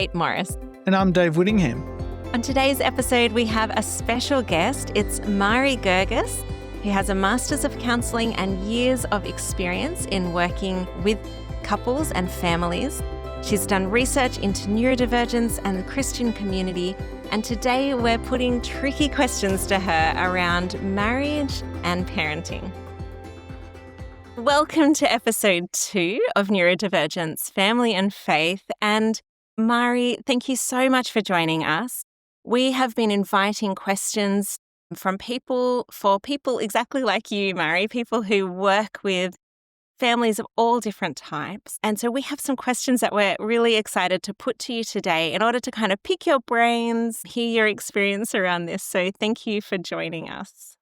Kate Morris. And I'm Dave Whittingham. On today's episode, we have a special guest. It's Mairi Girgis, who has a Masters of Counselling and years of experience in working with couples and families. She's done research into neurodivergence and the Christian community, and today we're putting tricky questions to her around marriage and parenting. Welcome to episode 2 of Neurodivergence, Family and Faith. And Mairi, thank you so much for joining us. We have been inviting questions from people exactly like you, Mairi, people who work with families of all different types. And so we have some questions that we're really excited to put to you today in order to kind of pick your brains, hear your experience around this. So thank you for joining us.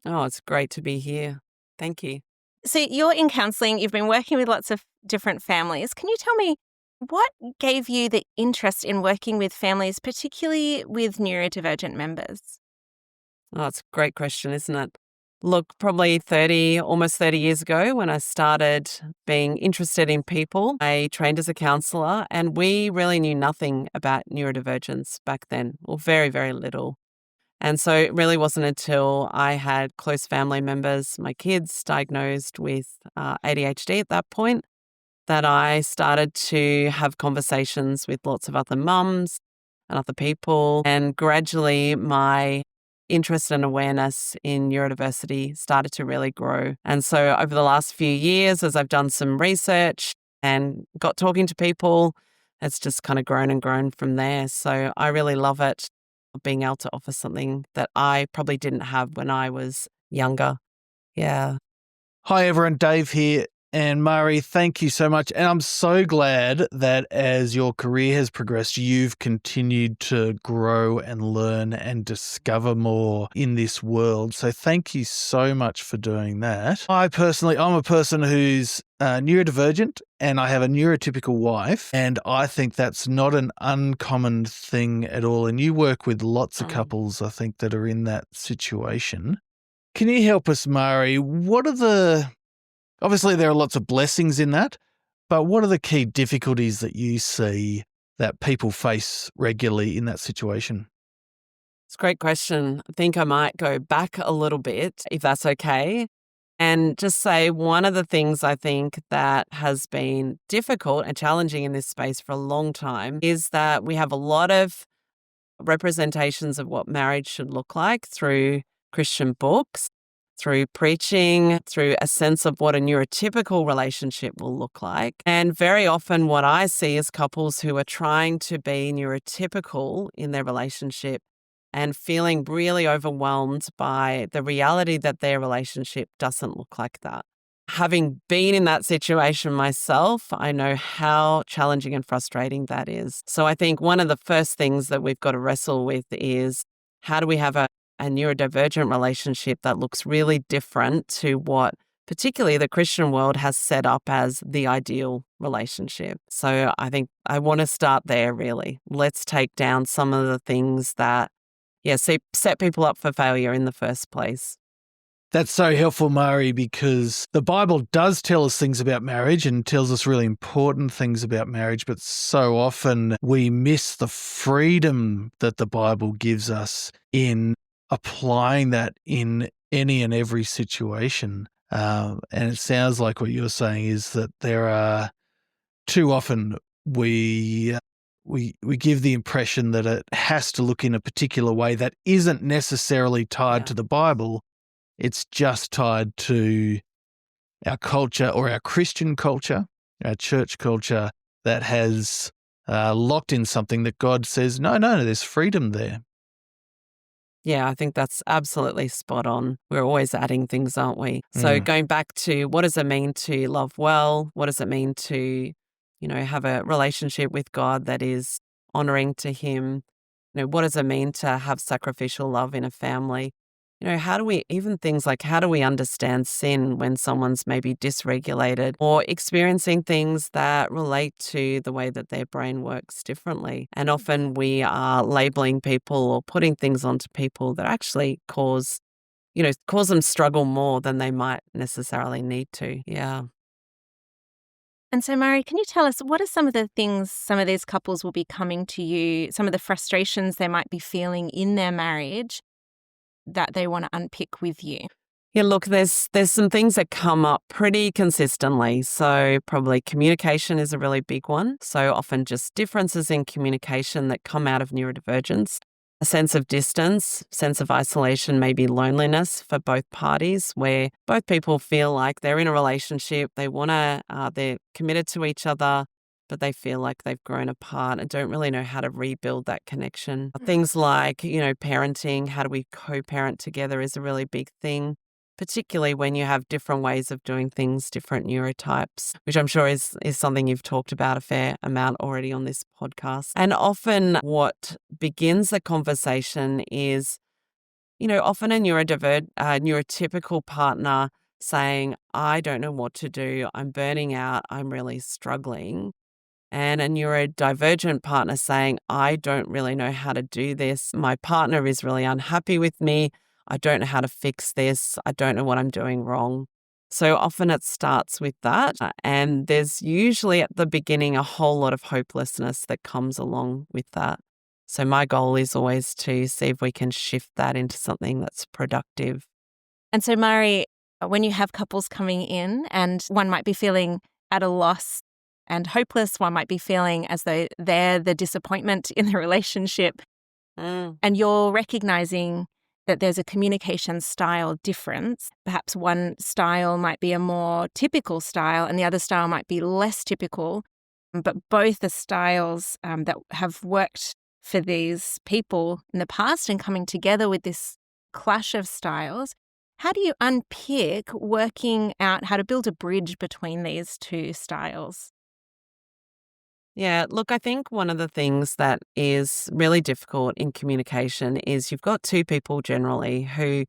Oh, it's great to be here. Thank you. So you're in counselling, you've been working with lots of different families. Can you tell me what gave you the interest in working with families, particularly with neurodivergent members? Oh, it's a great question, isn't it? Look, probably almost 30 years ago when I started being interested in people, I trained as a counsellor, and we really knew nothing about neurodivergence back then, or very, very little. And so it really wasn't until I had close family members, my kids, diagnosed with ADHD at that point, that I started to have conversations with lots of other mums and other people. And gradually my interest and awareness in neurodiversity started to really grow. And so over the last few years, as I've done some research and got talking to people, it's just kind of grown and grown from there. So I really love it, being able to offer something that I probably didn't have when I was younger. Yeah. Hi everyone, Dave here. And Mairi, thank you so much. And I'm so glad that as your career has progressed, you've continued to grow and learn and discover more in this world. So thank you so much for doing that. I'm a person who's neurodivergent, and I have a neurotypical wife. And I think that's not an uncommon thing at all. And you work with lots of couples, I think, that are in that situation. Can you help us, Mairi? Obviously, there are lots of blessings in that, but what are the key difficulties that you see that people face regularly in that situation? It's a great question. I think I might go back a little bit, if that's okay, and just say one of the things I think that has been difficult and challenging in this space for a long time is that we have a lot of representations of what marriage should look like through Christian books, through preaching, through a sense of what a neurotypical relationship will look like. And very often what I see is couples who are trying to be neurotypical in their relationship and feeling really overwhelmed by the reality that their relationship doesn't look like that. Having been in that situation myself, I know how challenging and frustrating that is. So I think one of the first things that we've got to wrestle with is, how do we have a neurodivergent relationship that looks really different to what particularly the Christian world has set up as the ideal relationship? So I think I want to start there, really. Let's take down some of the things that, set people up for failure in the first place. That's so helpful, Mairi, because the Bible does tell us things about marriage and tells us really important things about marriage, but so often we miss the freedom that the Bible gives us in applying that in any and every situation. And it sounds like what you're saying is that there are too often we give the impression that it has to look in a particular way that isn't necessarily tied to the Bible. It's just tied to our culture, or our Christian culture, our church culture, that has locked in something that God says, no, there's freedom there. Yeah, I think that's absolutely spot on. We're always adding things, aren't we? So going back to, what does it mean to love well? What does it mean to, have a relationship with God that is honoring to Him? What does it mean to have sacrificial love in a family? How do we understand sin when someone's maybe dysregulated or experiencing things that relate to the way that their brain works differently? And often we are labeling people or putting things onto people that actually cause them struggle more than they might necessarily need to. Yeah. And so, Mari, can you tell us what are some of the things some of these couples will be coming to you, some of the frustrations they might be feeling in their marriage that they want to unpick with you? Yeah, look, there's some things that come up pretty consistently. So probably communication is a really big one. So often just differences in communication that come out of neurodivergence. A sense of distance, sense of isolation, maybe loneliness for both parties, where both people feel like they're in a relationship, they're committed to each other, but they feel like they've grown apart and don't really know how to rebuild that connection. Things like, parenting, how do we co-parent together is a really big thing, particularly when you have different ways of doing things, different neurotypes, which I'm sure is something you've talked about a fair amount already on this podcast. And often what begins the conversation is, often a neurotypical partner saying, I don't know what to do, I'm burning out, I'm really struggling. And a neurodivergent partner saying, I don't really know how to do this. My partner is really unhappy with me. I don't know how to fix this. I don't know what I'm doing wrong. So often it starts with that. And there's usually at the beginning a whole lot of hopelessness that comes along with that. So my goal is always to see if we can shift that into something that's productive. And so, Mari, when you have couples coming in and one might be feeling at a loss and hopeless, one might be feeling as though they're the disappointment in the relationship, and you're recognizing that there's a communication style difference. Perhaps one style might be a more typical style and the other style might be less typical, but both are styles that have worked for these people in the past and coming together with this clash of styles. How do you unpick working out how to build a bridge between these two styles? Yeah, look, I think one of the things that is really difficult in communication is you've got two people generally who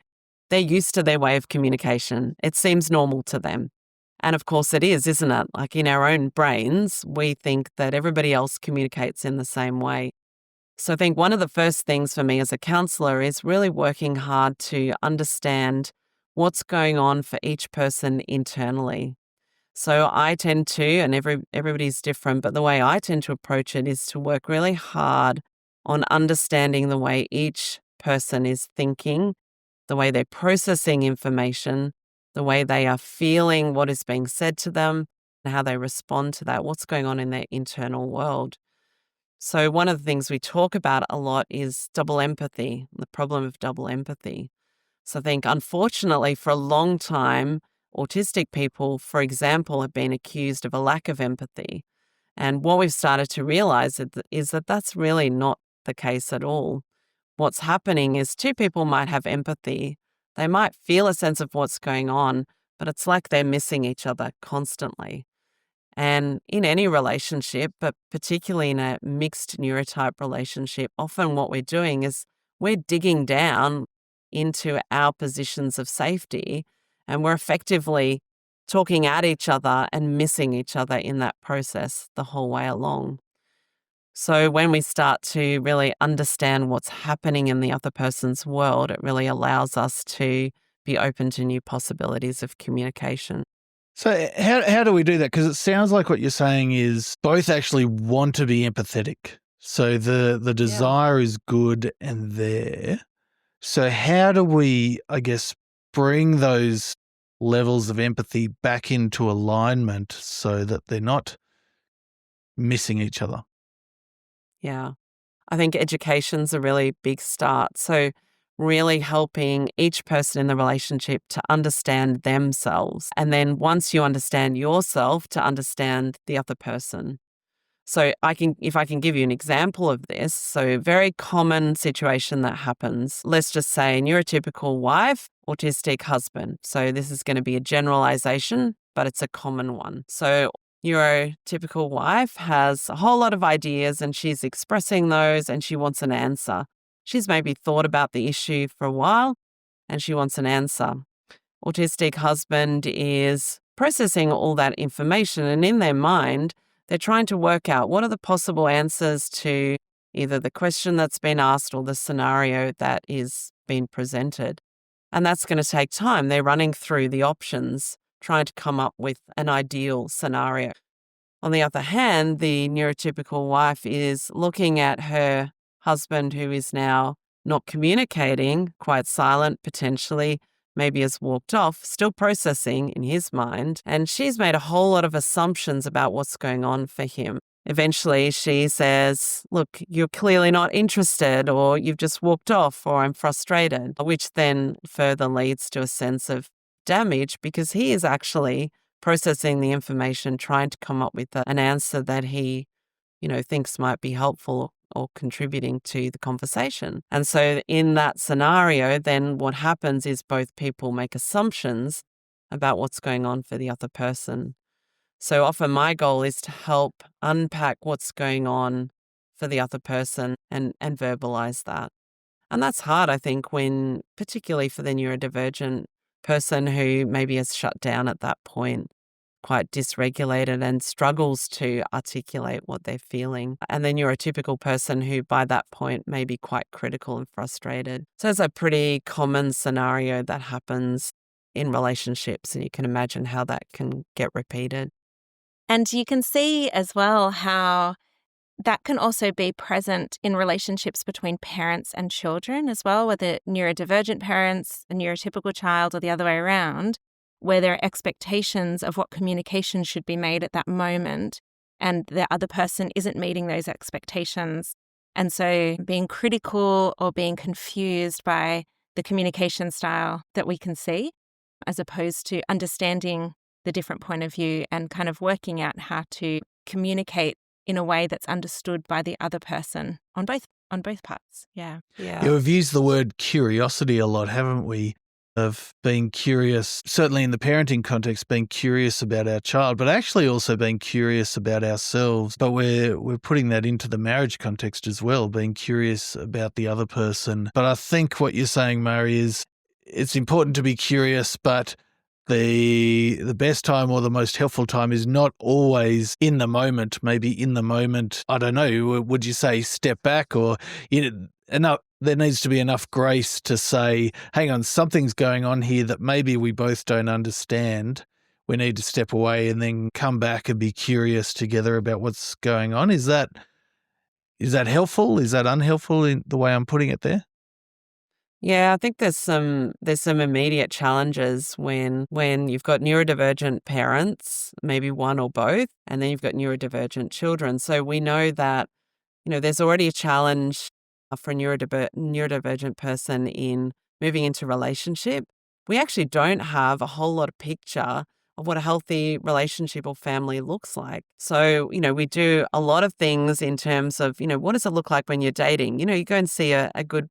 they're used to their way of communication. It seems normal to them. And of course it is, isn't it? Like in our own brains, we think that everybody else communicates in the same way. So I think one of the first things for me as a counsellor is really working hard to understand what's going on for each person internally. So I tend to, and everybody's different, but the way I tend to approach it is to work really hard on understanding the way each person is thinking, the way they're processing information, the way they are feeling what is being said to them, and how they respond to that, what's going on in their internal world. So one of the things we talk about a lot is double empathy, the problem of double empathy. So I think, unfortunately, for a long time, autistic people, for example, have been accused of a lack of empathy. And what we've started to realize is that that's really not the case at all. What's happening is two people might have empathy. They might feel a sense of what's going on, but it's like they're missing each other constantly. And in any relationship, but particularly in a mixed neurotype relationship, often what we're doing is we're digging down into our positions of safety and we're effectively talking at each other and missing each other in that process the whole way along. So when we start to really understand what's happening in the other person's world, it really allows us to be open to new possibilities of communication. So how do we do that? Because it sounds like what you're saying is both actually want to be empathetic. So the desire is good and there. So how do we, I guess, bring those levels of empathy back into alignment so that they're not missing each other? Yeah. I think education's a really big start. So really helping each person in the relationship to understand themselves. And then once you understand yourself, to understand the other person. So if I can give you an example of this, so very common situation that happens, let's just say neurotypical wife, autistic husband. So this is going to be a generalization, but it's a common one. So neurotypical wife has a whole lot of ideas and she's expressing those and she wants an answer. She's maybe thought about the issue for a while and she wants an answer. Autistic husband is processing all that information and in their mind, they're trying to work out what are the possible answers to either the question that's been asked or the scenario that is being presented. And that's going to take time. They're running through the options, trying to come up with an ideal scenario. On the other hand, the neurotypical wife is looking at her husband who is now not communicating, quite silent potentially, maybe has walked off, still processing in his mind, and she's made a whole lot of assumptions about what's going on for him. Eventually, she says, look, you're clearly not interested, or you've just walked off, or I'm frustrated, which then further leads to a sense of damage because he is actually processing the information, trying to come up with an answer that he, thinks might be helpful or contributing to the conversation. And so in that scenario, then what happens is both people make assumptions about what's going on for the other person. So often my goal is to help unpack what's going on for the other person and verbalize that. And that's hard, I think, when particularly for the neurodivergent person who maybe has shut down at that point, quite dysregulated and struggles to articulate what they're feeling. And the neurotypical person who by that point may be quite critical and frustrated. So it's a pretty common scenario that happens in relationships, and you can imagine how that can get repeated. And you can see as well how that can also be present in relationships between parents and children as well, whether neurodivergent parents, a neurotypical child, or the other way around, where there are expectations of what communication should be made at that moment, and the other person isn't meeting those expectations. And so being critical or being confused by the communication style that we can see, as opposed to understanding the different point of view and kind of working out how to communicate in a way that's understood by the other person on both parts. Yeah. Yeah, we've used the word curiosity a lot, haven't we? Of being curious, certainly in the parenting context, being curious about our child, but actually also being curious about ourselves. But we're putting that into the marriage context as well, being curious about the other person. But I think what you're saying, Mairi, is it's important to be curious, but the best time or the most helpful time is not always in the moment. Maybe in the moment, I don't know, would you say step back, or enough? There needs to be enough grace to say, hang on, something's going on here that maybe we both don't understand. We need to step away and then come back and be curious together about what's going on. Is that helpful? Is that unhelpful in the way I'm putting it there? Yeah, I think there's some immediate challenges when you've got neurodivergent parents, maybe one or both, and then you've got neurodivergent children. So we know that, there's already a challenge for a neurodivergent person in moving into relationship. We actually don't have a whole lot of picture of what a healthy relationship or family looks like. So, we do a lot of things in terms of, what does it look like when you're dating? You go and see a good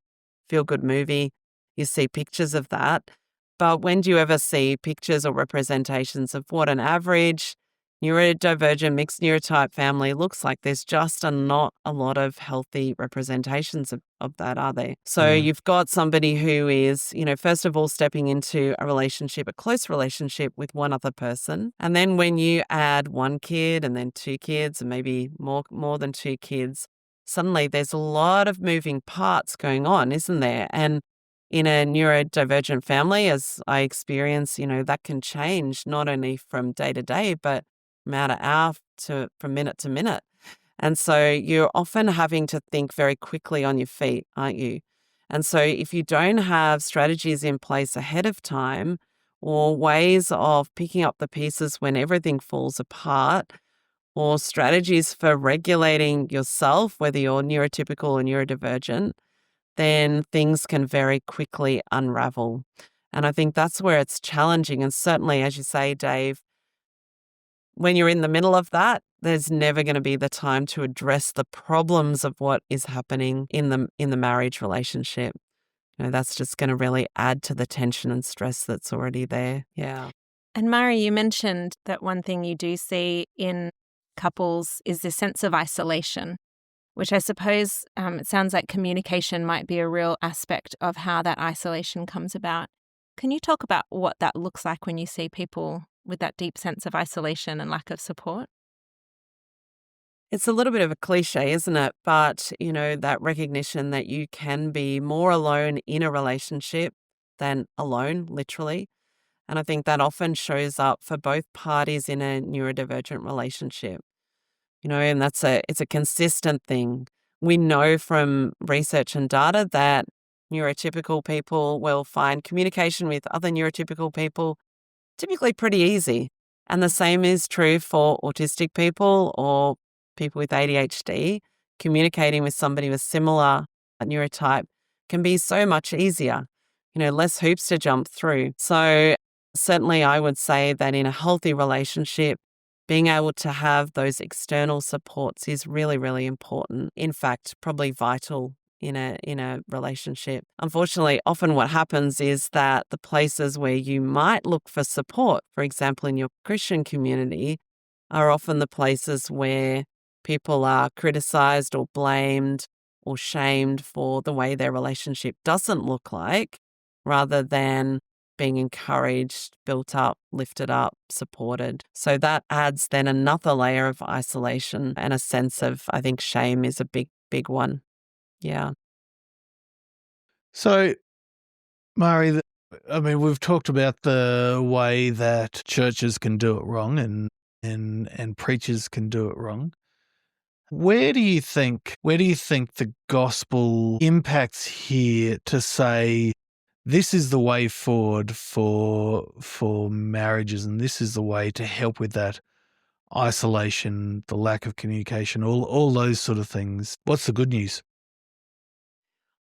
feel-good movie, you see pictures of that. But when do you ever see pictures or representations of what an average neurodivergent mixed neurotype family looks like? There's just not a lot of healthy representations of that, are there? So you've got somebody who is, first of all, stepping into a relationship, a close relationship with one other person. And then when you add one kid and then two kids and maybe more than two kids, suddenly there's a lot of moving parts going on, isn't there? And in a neurodivergent family, as I experience, that can change not only from day to day, but from hour to hour from minute to minute. And so you're often having to think very quickly on your feet, aren't you? And so if you don't have strategies in place ahead of time or ways of picking up the pieces when everything falls apart, or strategies for regulating yourself, whether you're neurotypical or neurodivergent, then things can very quickly unravel. And I think that's where it's challenging. And certainly, as you say, Dave, when you're in the middle of that, there's never going to be the time to address the problems of what is happening in the marriage relationship. That's just going to really add to the tension and stress that's already there. Yeah. And Mairi, you mentioned that one thing you do see in couples is this sense of isolation, which I suppose it sounds like communication might be a real aspect of how that isolation comes about. Can you talk about what that looks like when you see people with that deep sense of isolation and lack of support? It's a little bit of a cliche, isn't it? But, that recognition that you can be more alone in a relationship than alone, literally. And I think that often shows up for both parties in a neurodivergent relationship. and it's a consistent thing. We know from research and data that neurotypical people will find communication with other neurotypical people typically pretty easy. And the same is true for autistic people or people with ADHD. Communicating with somebody with similar neurotype can be so much easier, less hoops to jump through. So certainly I would say that in a healthy relationship, being able to have those external supports is really, really important. In fact, probably vital in a relationship. Unfortunately, often what happens is that the places where you might look for support, for example, in your Christian community, are often the places where people are criticized or blamed or shamed for the way their relationship doesn't look like, rather than being encouraged, built up, lifted up, supported. So that adds then another layer of isolation and a sense of, I think, shame is a big, big one. Yeah. So, Mari, we've talked about the way that churches can do it wrong and preachers can do it wrong. Where do you think the gospel impacts here to say this is the way forward for marriages, and this is the way to help with that isolation, the lack of communication, all those sort of things? What's the good news?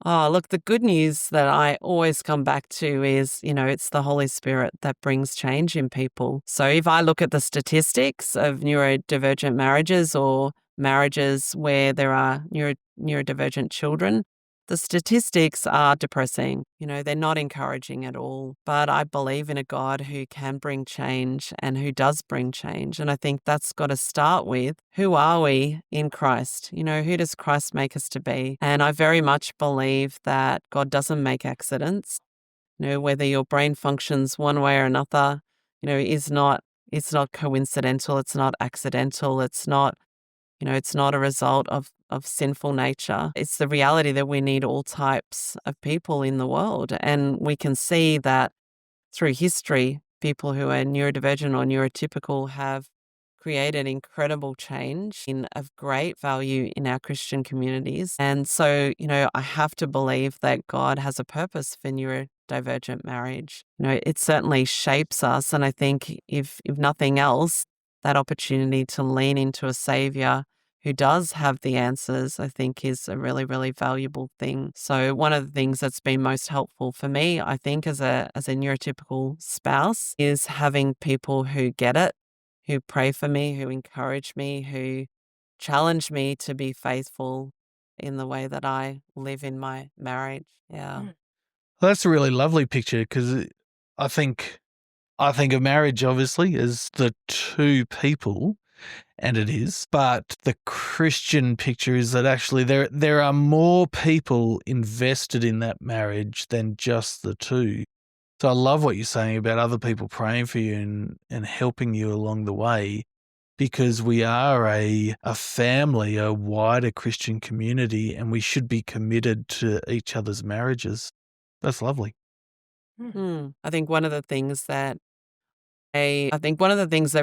Oh, look, the good news that I always come back to is, it's the Holy Spirit that brings change in people. So if I look at the statistics of neurodivergent marriages or marriages where there are neurodivergent children, the statistics are depressing. They're not encouraging at all. But I believe in a God who can bring change and who does bring change. And I think that's got to start with, who are we in Christ? Who does Christ make us to be? And I very much believe that God doesn't make accidents. Whether your brain functions one way or another, it's not coincidental. It's not accidental. It's not a result of sinful nature. It's the reality that we need all types of people in the world. And we can see that through history, people who are neurodivergent or neurotypical have created incredible change of great value in our Christian communities. And so, I have to believe that God has a purpose for neurodivergent marriage. It certainly shapes us. And I think if nothing else, that opportunity to lean into a savior who does have the answers, I think is a really, really valuable thing. So one of the things that's been most helpful for me, I think, as a neurotypical spouse, is having people who get it, who pray for me, who encourage me, who challenge me to be faithful in the way that I live in my marriage. Yeah. Well, that's a really lovely picture, because I think of marriage obviously as the two people, and it is, but the Christian picture is that actually there are more people invested in that marriage than just the two. So I love what you're saying about other people praying for you and helping you along the way, because we are a family, a wider Christian community, and we should be committed to each other's marriages. That's lovely. I think one of the things that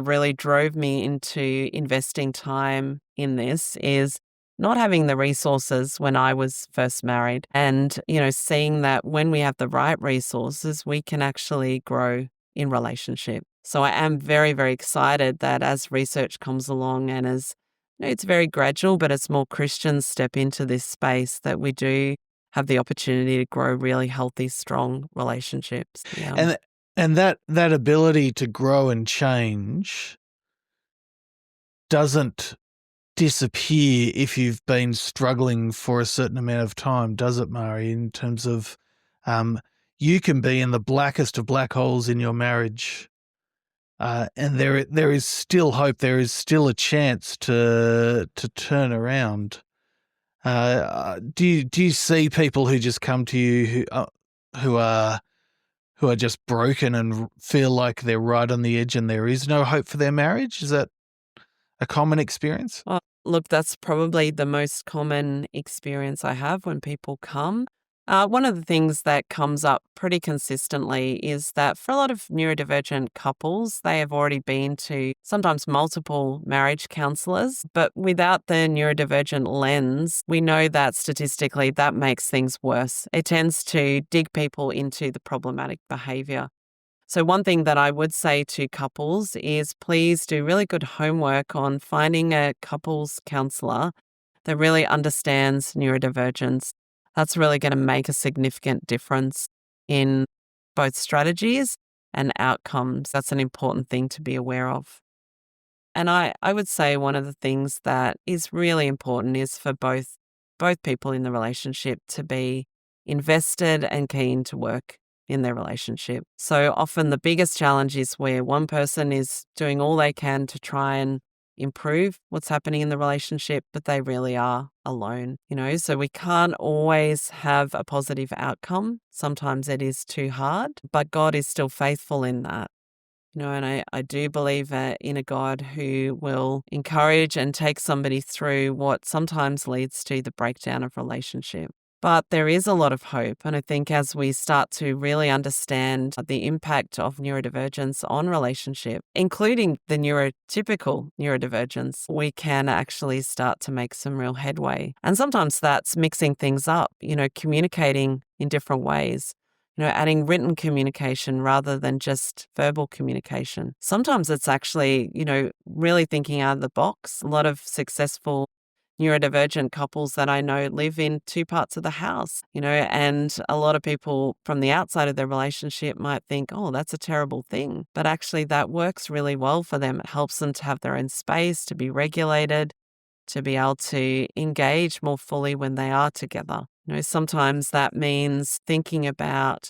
really drove me into investing time in this is not having the resources when I was first married, and, seeing that when we have the right resources, we can actually grow in relationship. So I am very, very excited that as research comes along and as, it's very gradual, but as more Christians step into this space, that we do have the opportunity to grow really healthy, strong relationships. Yeah. And that ability to grow and change doesn't disappear if you've been struggling for a certain amount of time, does it, Mari? In terms of, you can be in the blackest of black holes in your marriage, and there is still hope. There is still a chance to turn around. Do you see people who just come to you who are just broken and feel like they're right on the edge and there is no hope for their marriage? Is that a common experience? Look, that's probably the most common experience I have when people come. One of the things that comes up pretty consistently is that for a lot of neurodivergent couples, they have already been to sometimes multiple marriage counsellors, but without the neurodivergent lens, we know that statistically that makes things worse. It tends to dig people into the problematic behaviour. So one thing that I would say to couples is please do really good homework on finding a couples counsellor that really understands neurodivergence. That's really going to make a significant difference in both strategies and outcomes. That's an important thing to be aware of. And I would say one of the things that is really important is for both people in the relationship to be invested and keen to work in their relationship. So often the biggest challenge is where one person is doing all they can to try and improve what's happening in the relationship, but they really are alone, so we can't always have a positive outcome. Sometimes it is too hard, but God is still faithful in that. And I do believe in a God who will encourage and take somebody through what sometimes leads to the breakdown of relationship. But there is a lot of hope. And I think as we start to really understand the impact of neurodivergence on relationship, including the neurotypical neurodivergence, we can actually start to make some real headway. And sometimes that's mixing things up, communicating in different ways. Adding written communication rather than just verbal communication. Sometimes it's actually, really thinking out of the box. A lot of successful neurodivergent couples that I know live in two parts of the house, and a lot of people from the outside of their relationship might think, oh, that's a terrible thing. But actually that works really well for them. It helps them to have their own space, to be regulated, to be able to engage more fully when they are together. Sometimes that means thinking about,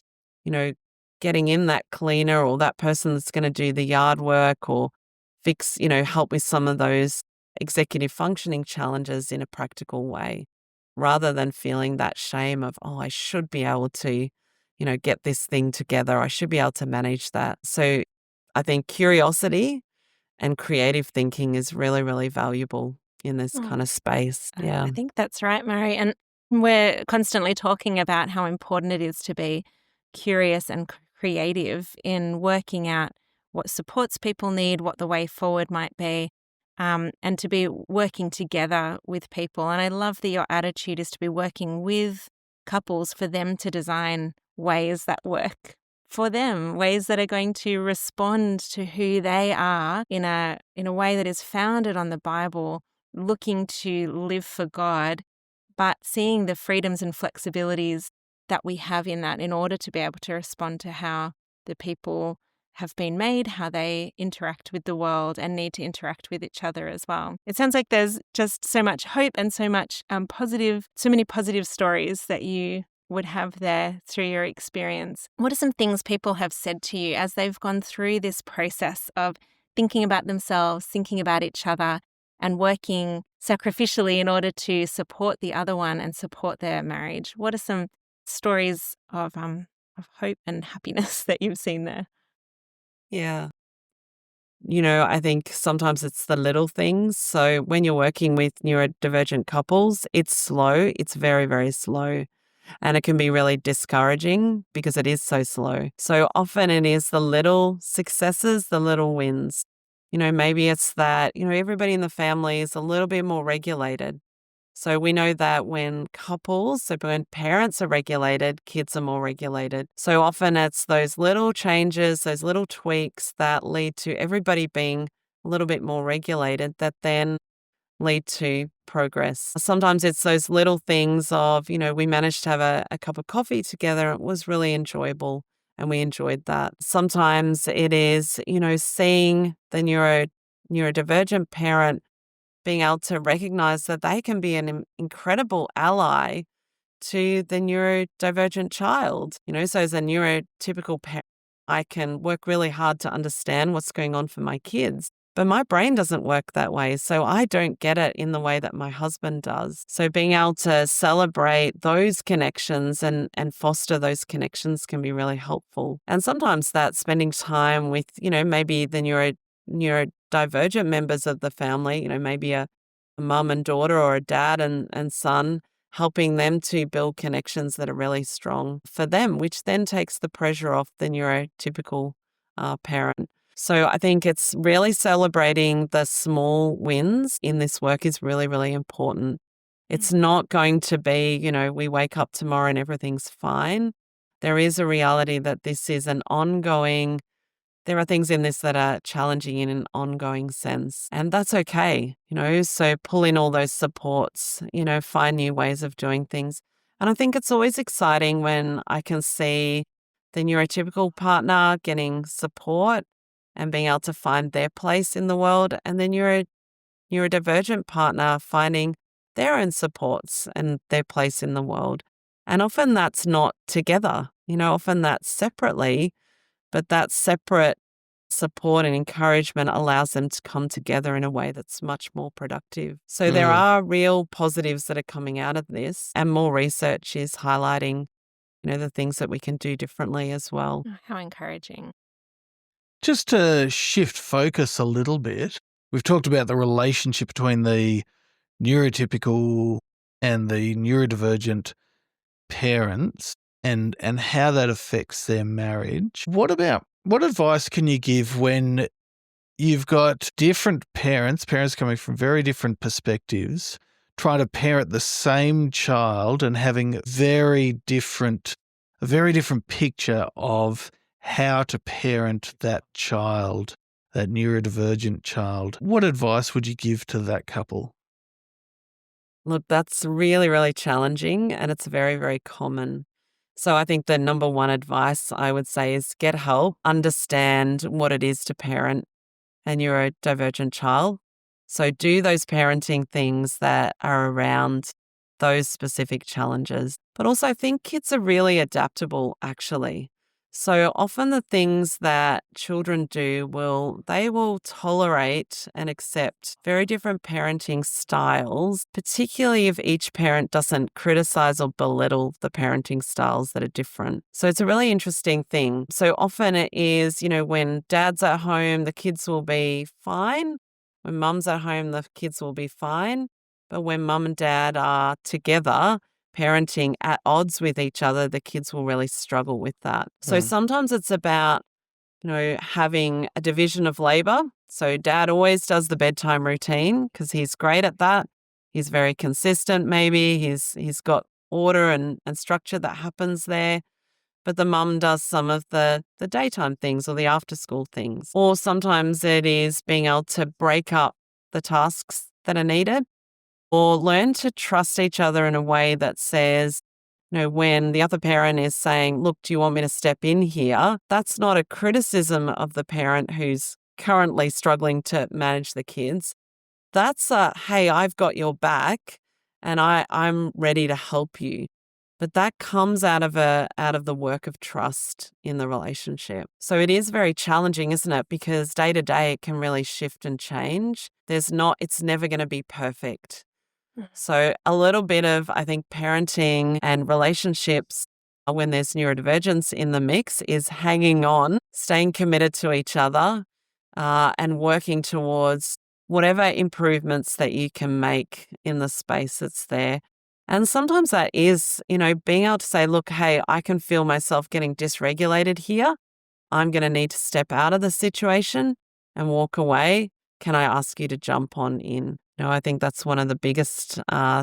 getting in that cleaner or that person that's going to do the yard work or fix, help with some of those executive functioning challenges in a practical way, rather than feeling that shame of, oh, I should be able to, get this thing together. I should be able to manage that. So I think curiosity and creative thinking is really, really valuable in this kind of space. Yeah. I think that's right, Mary. And we're constantly talking about how important it is to be curious and creative in working out what supports people need, what the way forward might be, and to be working together with people. And I love that your attitude is to be working with couples for them to design ways that work for them, ways that are going to respond to who they are in a way that is founded on the Bible, looking to live for God, but seeing the freedoms and flexibilities that we have in that in order to be able to respond to how the people have been made, how they interact with the world and need to interact with each other as well. It sounds like there's just so much hope and so much so many positive stories that you would have there through your experience. What are some things people have said to you as they've gone through this process of thinking about themselves, thinking about each other, and working sacrificially in order to support the other one and support their marriage? What are some stories of hope and happiness that you've seen there? Yeah. I think sometimes it's the little things. So when you're working with neurodivergent couples, it's slow. It's very, very slow. And it can be really discouraging because it is so slow. So often it is the little successes, the little wins. Maybe it's that, everybody in the family is a little bit more regulated. So we know that when parents are regulated, kids are more regulated. So often it's those little changes, those little tweaks that lead to everybody being a little bit more regulated that then lead to progress. Sometimes it's those little things of, we managed to have a cup of coffee together. It was really enjoyable and we enjoyed that. Sometimes it is, seeing the neurodivergent parent being able to recognize that they can be an incredible ally to the neurodivergent child. So as a neurotypical parent, I can work really hard to understand what's going on for my kids. But my brain doesn't work that way, so I don't get it in the way that my husband does. So being able to celebrate those connections and foster those connections can be really helpful. And sometimes that's spending time with, maybe the neurodivergent members of the family, maybe a mum and daughter or a dad and son, helping them to build connections that are really strong for them, which then takes the pressure off the neurotypical parent. So I think it's really celebrating the small wins in this work is really, really important. It's not going to be, we wake up tomorrow and everything's fine. There is a reality that this is an ongoing, there are things in this that are challenging in an ongoing sense, and that's okay, so pull in all those supports, find new ways of doing things. And I think it's always exciting when I can see the neurotypical partner getting support and being able to find their place in the world, and the neurodivergent partner finding their own supports and their place in the world. And often that's not together, often that's separately, but that separate support and encouragement allows them to come together in a way that's much more productive. So there are real positives that are coming out of this, and more research is highlighting, the things that we can do differently as well. Oh, how encouraging. Just to shift focus a little bit, we've talked about the relationship between the neurotypical and the neurodivergent parents and how that affects their marriage. What advice can you give when you've got different parents coming from very different perspectives, trying to parent the same child and having a very different picture of how to parent that child, that neurodivergent child? What advice would you give to that couple? Look, that's really, really challenging, and it's very, very common. So I think the number one advice I would say is get help, understand what it is to parent a neurodivergent child. So do those parenting things that are around those specific challenges. But also I think kids are really adaptable, actually. So often the things that children do they will tolerate and accept very different parenting styles, particularly if each parent doesn't criticize or belittle the parenting styles that are different. So it's a really interesting thing. So often it is, when dad's at home, the kids will be fine. When mum's at home, the kids will be fine. But when mum and dad are together, parenting at odds with each other, the kids will really struggle with that. So sometimes it's about, having a division of labor. So dad always does the bedtime routine because he's great at that. He's very consistent maybe. He's got order and structure that happens there. But the mum does some of the daytime things or the after school things. Or sometimes it is being able to break up the tasks that are needed, or learn to trust each other in a way that says, when the other parent is saying, look, do you want me to step in here? That's not a criticism of the parent who's currently struggling to manage the kids. That's hey, I've got your back and I'm ready to help you. But that comes out of the work of trust in the relationship. So it is very challenging, isn't it? Because day to day it can really shift and change. It's never going to be perfect. So a little bit of, I think, parenting and relationships when there's neurodivergence in the mix is hanging on, staying committed to each other, and working towards whatever improvements that you can make in the space that's there. And sometimes that is, being able to say, look, hey, I can feel myself getting dysregulated here. I'm going to need to step out of the situation and walk away. Can I ask you to jump on in? I think that's one of the biggest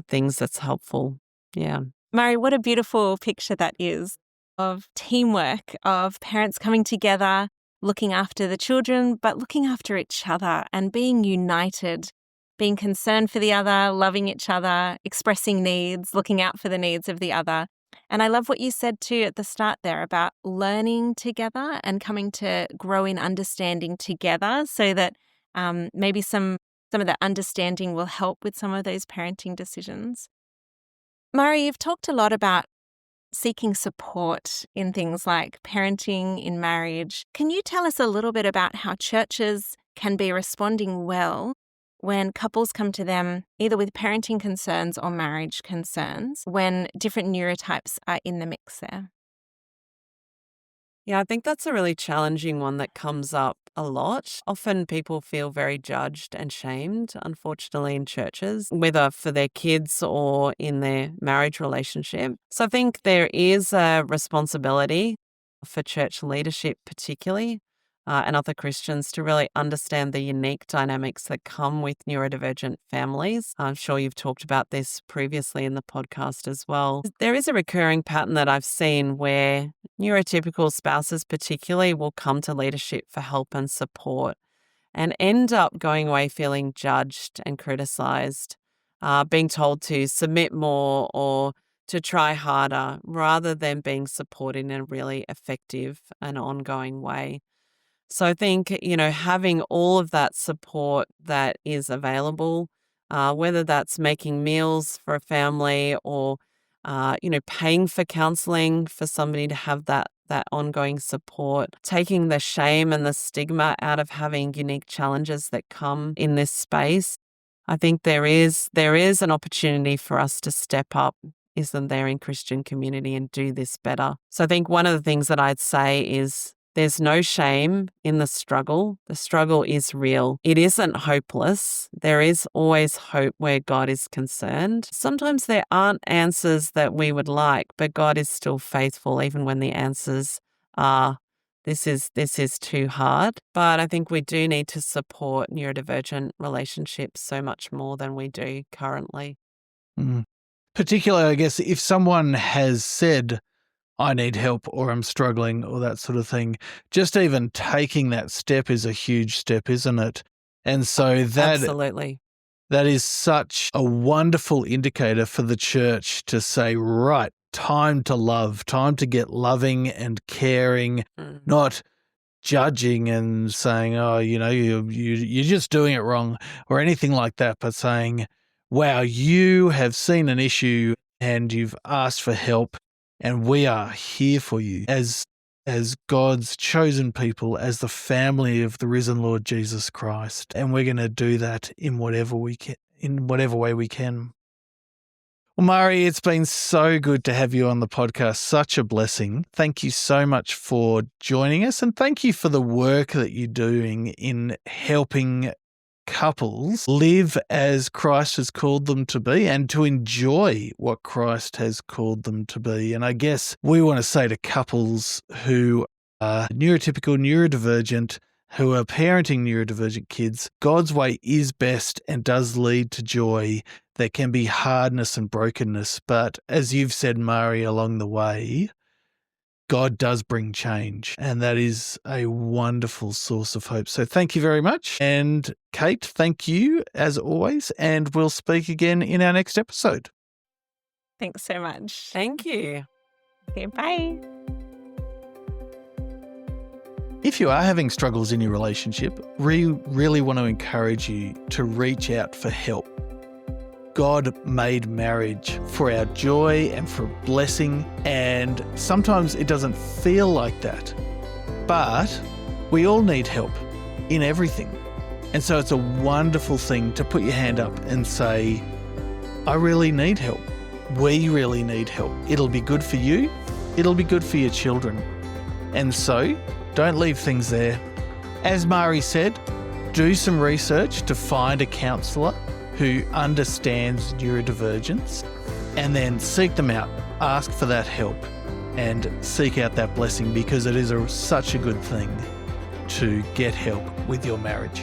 things that's helpful. Yeah. Mairi, what a beautiful picture that is of teamwork, of parents coming together, looking after the children, but looking after each other and being united, being concerned for the other, loving each other, expressing needs, looking out for the needs of the other. And I love what you said too at the start there about learning together and coming to grow in understanding together so that maybe some of that understanding will help with some of those parenting decisions. Mairi, you've talked a lot about seeking support in things like parenting in marriage. Can you tell us a little bit about how churches can be responding well when couples come to them either with parenting concerns or marriage concerns when different neurotypes are in the mix there? Yeah, I think that's a really challenging one that comes up a lot. Often people feel very judged and shamed, unfortunately, in churches, whether for their kids or in their marriage relationship. So I think there is a responsibility for church leadership, particularly, and other Christians to really understand the unique dynamics that come with neurodivergent families. I'm sure you've talked about this previously in the podcast as well. There is a recurring pattern that I've seen where neurotypical spouses, particularly, will come to leadership for help and support and end up going away feeling judged and criticized, being told to submit more or to try harder rather than being supported in a really effective and ongoing way. So I think, having all of that support that is available, whether that's making meals for a family or, paying for counseling for somebody to have that ongoing support, taking the shame and the stigma out of having unique challenges that come in this space. I think there is an opportunity for us to step up, isn't there, in Christian community and do this better. So I think one of the things that I'd say is there's no shame in the struggle. The struggle is real. It isn't hopeless. There is always hope where God is concerned. Sometimes there aren't answers that we would like, but God is still faithful even when the answers are, this is too hard. But I think we do need to support neurodivergent relationships so much more than we do currently. Particularly, I guess, if someone has said, I need help or I'm struggling or that sort of thing, just even taking that step is a huge step, isn't it? And so Absolutely. that is such a wonderful indicator for the church to say, right, time to love, time to get loving and caring, not judging and saying, oh, you're just doing it wrong or anything like that, but saying, wow, you have seen an issue and you've asked for help. And we are here for you as God's chosen people, as the family of the risen Lord Jesus Christ. And we're going to do that in whatever way we can. Well, Mairi, it's been so good to have you on the podcast. Such a blessing. Thank you so much for joining us. And thank you for the work that you're doing in helping couples live as Christ has called them to be and to enjoy what Christ has called them to be. And I guess we want to say to couples who are neurotypical, neurodivergent, who are parenting neurodivergent kids, God's way is best and does lead to joy. There can be hardness and brokenness, but as you've said, Mairi, along the way, God does bring change, and that is a wonderful source of hope. So thank you very much. And Kate, thank you as always, and we'll speak again in our next episode. Thanks so much. Thank you. Okay, bye. If you are having struggles in your relationship, we really want to encourage you to reach out for help. God made marriage for our joy and for blessing, and sometimes it doesn't feel like that. But we all need help in everything. And so it's a wonderful thing to put your hand up and say, I really need help. We really need help. It'll be good for you. It'll be good for your children. And so don't leave things there. As Mairi said, do some research to find a counsellor who understands neurodivergence, and then seek them out, ask for that help, and seek out that blessing, because it is such a good thing to get help with your marriage.